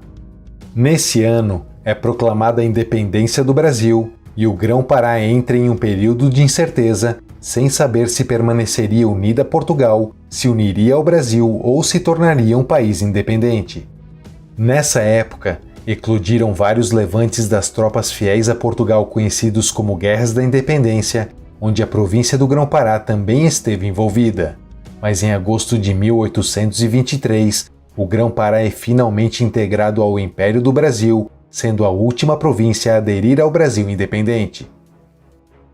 S13: Nesse ano, é proclamada a independência do Brasil e o Grão-Pará entra em um período de incerteza, sem saber se permaneceria unida a Portugal, se uniria ao Brasil ou se tornaria um país independente. Nessa época, eclodiram vários levantes das tropas fiéis a Portugal conhecidos como Guerras da Independência, onde a província do Grão-Pará também esteve envolvida. Mas em agosto de 1823, o Grão-Pará é finalmente integrado ao Império do Brasil, sendo a última província a aderir ao Brasil independente.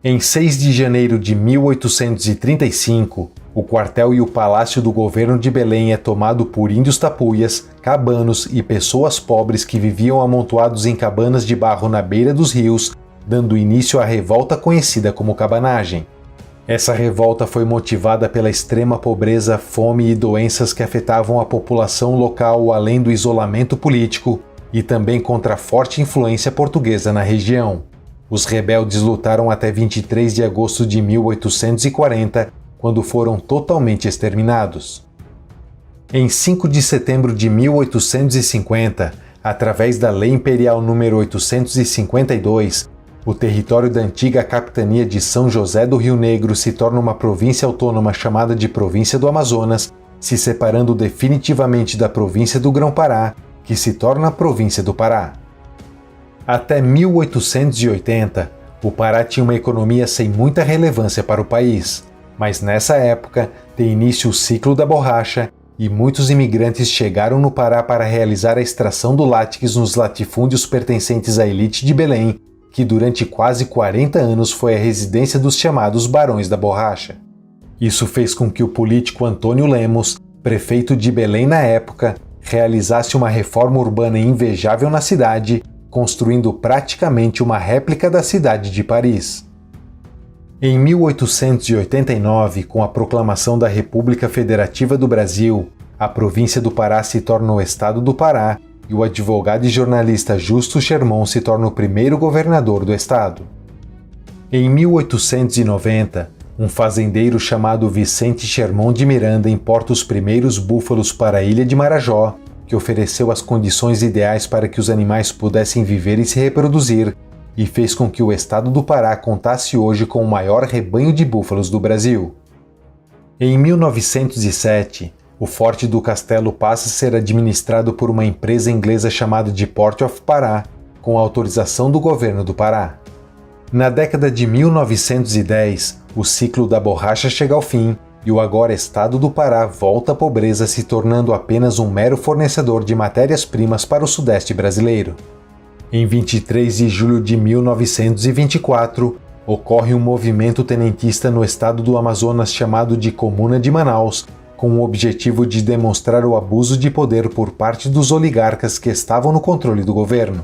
S13: Em 6 de janeiro de 1835, o quartel e o palácio do governo de Belém é tomado por índios tapuias, cabanos e pessoas pobres que viviam amontoados em cabanas de barro na beira dos rios, dando início à revolta conhecida como cabanagem. Essa revolta foi motivada pela extrema pobreza, fome e doenças que afetavam a população local além do isolamento político, e também contra a forte influência portuguesa na região. Os rebeldes lutaram até 23 de agosto de 1840, quando foram totalmente exterminados. Em 5 de setembro de 1850, através da Lei Imperial nº 852, o território da antiga capitania de São José do Rio Negro se torna uma província autônoma chamada de Província do Amazonas, se separando definitivamente da província do Grão-Pará, que se torna a província do Pará. Até 1880, o Pará tinha uma economia sem muita relevância para o país, mas nessa época tem início o ciclo da borracha e muitos imigrantes chegaram no Pará para realizar a extração do látex nos latifúndios pertencentes à elite de Belém, que durante quase 40 anos foi a residência dos chamados Barões da Borracha. Isso fez com que o político Antônio Lemos, prefeito de Belém na época, realizasse uma reforma urbana invejável na cidade, construindo praticamente uma réplica da cidade de Paris. Em 1889, com a proclamação da República Federativa do Brasil, a província do Pará se torna o Estado do Pará e o advogado e jornalista Justo Sherman se torna o primeiro governador do estado. Em 1890, um fazendeiro chamado Vicente Sherman de Miranda importa os primeiros búfalos para a ilha de Marajó, que ofereceu as condições ideais para que os animais pudessem viver e se reproduzir, e fez com que o estado do Pará contasse hoje com o maior rebanho de búfalos do Brasil. Em 1907, o Forte do Castelo passa a ser administrado por uma empresa inglesa chamada de Port of Pará, com autorização do governo do Pará. Na década de 1910, o ciclo da borracha chega ao fim e o agora estado do Pará volta à pobreza, se tornando apenas um mero fornecedor de matérias-primas para o sudeste brasileiro. Em 23 de julho de 1924, ocorre um movimento tenentista no estado do Amazonas chamado de Comuna de Manaus, com o objetivo de demonstrar o abuso de poder por parte dos oligarcas que estavam no controle do governo.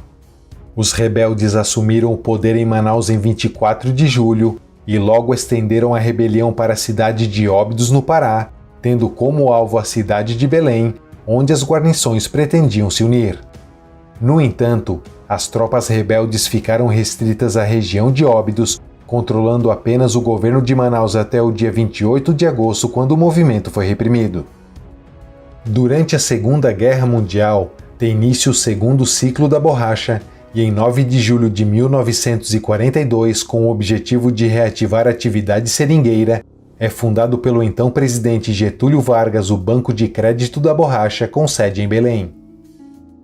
S13: Os rebeldes assumiram o poder em Manaus em 24 de julho e logo estenderam a rebelião para a cidade de Óbidos, no Pará, tendo como alvo a cidade de Belém, onde as guarnições pretendiam se unir. No entanto, as tropas rebeldes ficaram restritas à região de Óbidos, controlando apenas o governo de Manaus até o dia 28 de agosto, quando o movimento foi reprimido. Durante a Segunda Guerra Mundial, tem início o segundo ciclo da borracha, e em 9 de julho de 1942, com o objetivo de reativar a atividade seringueira, é fundado pelo então presidente Getúlio Vargas o Banco de Crédito da Borracha, com sede em Belém.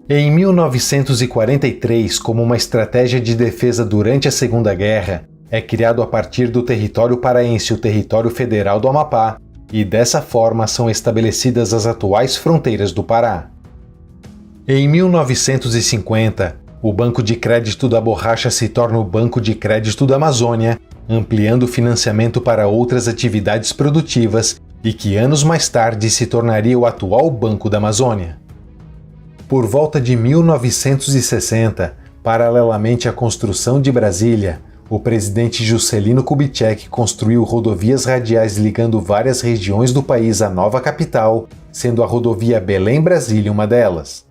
S13: Em 1943, como uma estratégia de defesa durante a Segunda Guerra, é criado a partir do território paraense o Território Federal do Amapá, e dessa forma são estabelecidas as atuais fronteiras do Pará. Em 1950, o Banco de Crédito da Borracha se torna o Banco de Crédito da Amazônia, ampliando o financiamento para outras atividades produtivas e que anos mais tarde se tornaria o atual Banco da Amazônia. Por volta de 1960, paralelamente à construção de Brasília, o presidente Juscelino Kubitschek construiu rodovias radiais ligando várias regiões do país à nova capital, sendo a rodovia Belém-Brasília uma delas.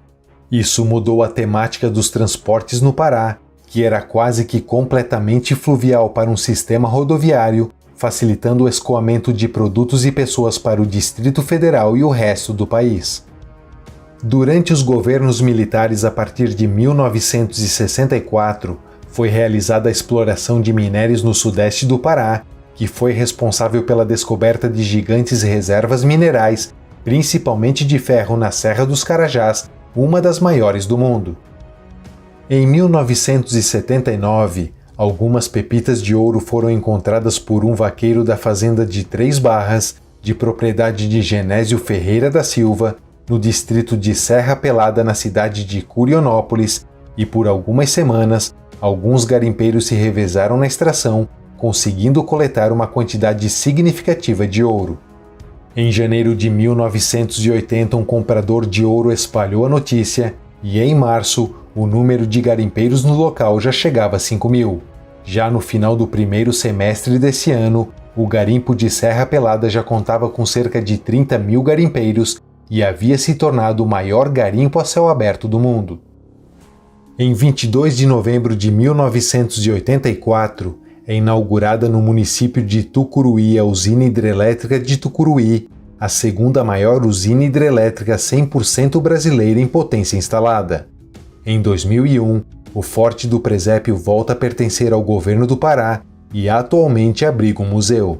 S13: Isso mudou a temática dos transportes no Pará, que era quase que completamente fluvial para um sistema rodoviário, facilitando o escoamento de produtos e pessoas para o Distrito Federal e o resto do país. Durante os governos militares a partir de 1964, foi realizada a exploração de minérios no sudeste do Pará, que foi responsável pela descoberta de gigantes reservas minerais, principalmente de ferro na Serra dos Carajás, uma das maiores do mundo. Em 1979, algumas pepitas de ouro foram encontradas por um vaqueiro da fazenda de Três Barras, de propriedade de Genésio Ferreira da Silva, no distrito de Serra Pelada, na cidade de Curionópolis, e por algumas semanas, alguns garimpeiros se revezaram na extração, conseguindo coletar uma quantidade significativa de ouro. Em janeiro de 1980, um comprador de ouro espalhou a notícia e, em março, o número de garimpeiros no local já chegava a 5.000. Já no final do primeiro semestre desse ano, o garimpo de Serra Pelada já contava com cerca de 30.000 garimpeiros e havia se tornado o maior garimpo a céu aberto do mundo. Em 22 de novembro de 1984, é inaugurada no município de Tucuruí a usina hidrelétrica de Tucuruí, a segunda maior usina hidrelétrica 100% brasileira em potência instalada. Em 2001, o Forte do Presépio volta a pertencer ao governo do Pará e atualmente abriga um museu.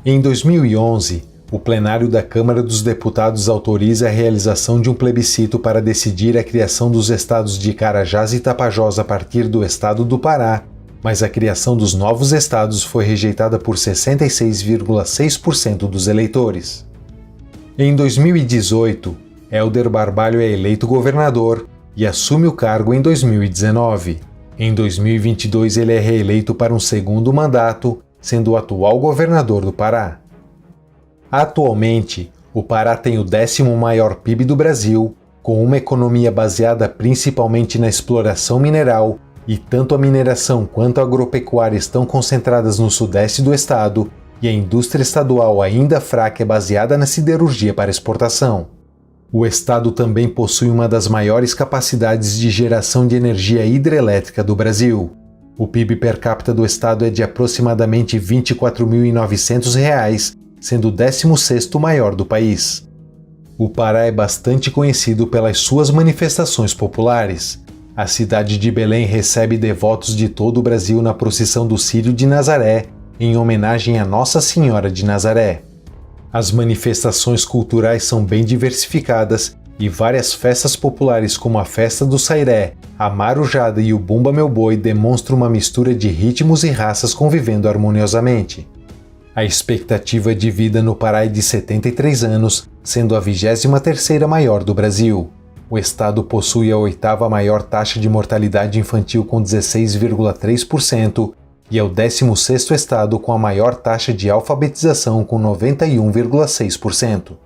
S13: Em 2011, o plenário da Câmara dos Deputados autoriza a realização de um plebiscito para decidir a criação dos estados de Carajás e Tapajós a partir do estado do Pará, mas a criação dos novos estados foi rejeitada por 66,6% dos eleitores. Em 2018, Hélder Barbalho é eleito governador e assume o cargo em 2019. Em 2022, ele é reeleito para um segundo mandato, sendo o atual governador do Pará. Atualmente, o Pará tem o 10º maior PIB do Brasil, com uma economia baseada principalmente na exploração mineral, e tanto a mineração quanto a agropecuária estão concentradas no sudeste do estado, e a indústria estadual ainda fraca é baseada na siderurgia para exportação. O estado também possui uma das maiores capacidades de geração de energia hidrelétrica do Brasil. O PIB per capita do estado é de aproximadamente R$ 24.900, sendo o 16º maior do país. O Pará é bastante conhecido pelas suas manifestações populares. A cidade de Belém recebe devotos de todo o Brasil na procissão do Círio de Nazaré, em homenagem a Nossa Senhora de Nazaré. As manifestações culturais são bem diversificadas e várias festas populares como a Festa do Sairé, a Marujada e o Bumba Meu Boi demonstram uma mistura de ritmos e raças convivendo harmoniosamente. A expectativa de vida no Pará é de 73 anos, sendo a 23ª maior do Brasil. O estado possui a 8ª maior taxa de mortalidade infantil com 16,3% e é o 16º estado com a maior taxa de alfabetização com 91,6%.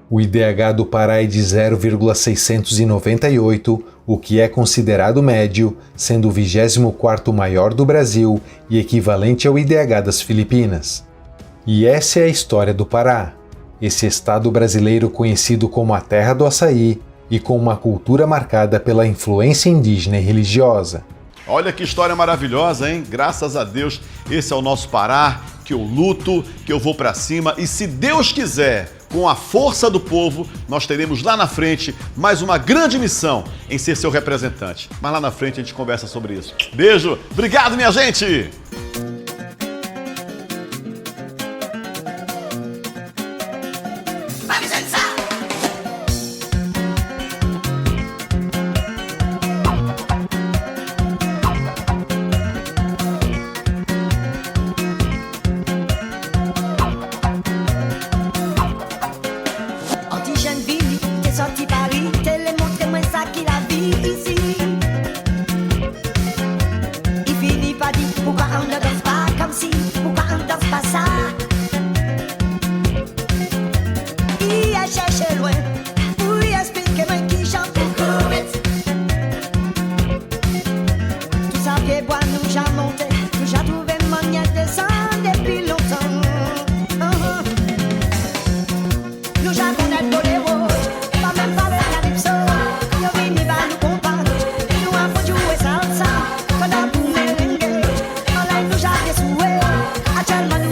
S13: O IDH do Pará é de 0,698, o que é considerado médio, sendo o 24º maior do Brasil e equivalente ao IDH das Filipinas. E essa é a história do Pará, esse estado brasileiro conhecido como a terra do açaí e com uma cultura marcada pela influência indígena e religiosa.
S4: Olha que história maravilhosa, hein? Graças a Deus, esse é o nosso Pará, que eu luto, que eu vou pra cima e se Deus quiser, com a força do povo, nós teremos lá na frente mais uma grande missão em ser seu representante. Mas lá na frente a gente conversa sobre isso. Beijo, obrigado minha gente!
S14: I tell my